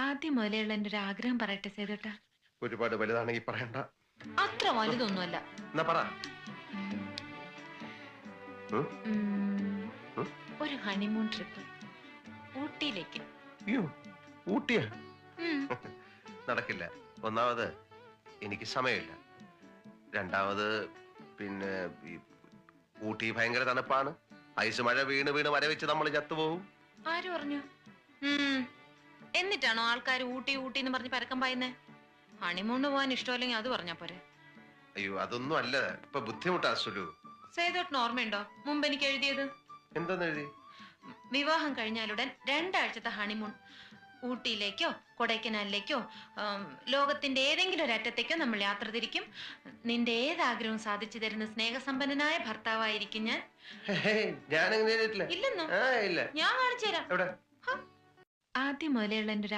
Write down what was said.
ആദ്യം മുതലുള്ള എന്റെ ഒരു ആഗ്രഹം പറയട്ടെ സേതോട്ടാ. ഒരുപാട് വലുതാണെങ്കിൽ പറയണ്ട. അത്ര വലുതൊന്നുമല്ല. എന്നാ പറ. ഒരു ഹണിമൂൺ ട്രിപ്പ് ഊട്ടിയിലേക്ക്. ഊട്ടിയാ? നടക്കില്ല. ഒന്നാമത് എനിക്ക് സമയമില്ല. രണ്ടാമത് പിന്നെ ഊട്ടി ഭയങ്കര തണുപ്പാണ്. ഐസ് മഴ വീണ് വീണ് മരവിച്ച് നമ്മൾ ചത്തുപോകും. ആര് പറഞ്ഞു? എന്നിട്ടാണോ ആൾക്കാർ ഊട്ടി ഊട്ടി എന്ന് പറഞ്ഞ് പരക്കം പായുന്നേ? ഹണിമൂണിന് പോകാൻ ഇഷ്ടമല്ലെങ്കിൽ അത് പറഞ്ഞാ പോരെ. അയ്യോ, അതൊന്നും അല്ല. ഇപ്പൊ ബുദ്ധിമുട്ടാ സുലു. സേതോട്ടിന് ഓർമ്മയുണ്ടോ മുമ്പ് എനിക്ക് എഴുതിയത്? എന്താന്ന് എഴുതി? വിവാഹം കഴിഞ്ഞാലുടൻ 2 ആഴ്ചത്തെ ഹണിമൂൺ. ഊട്ടിയിലേക്കോ കൊടൈക്കനാലിലേക്കോ ലോകത്തിന്റെ ഏതെങ്കിലും ഒരു അറ്റത്തേക്കോ നമ്മൾ യാത്ര തിരിക്കും. നിന്റെ ഏതാഗ്രഹവും സാധിച്ചു തരുന്ന സ്നേഹസമ്പന്നനായ ഭർത്താവായിരിക്കും ഞാൻ. ഞാൻ ഇല്ലെന്നോ? ഞാൻ കാണിച്ചു തരാം. ആദ്യം മുതലുള്ള എന്റെ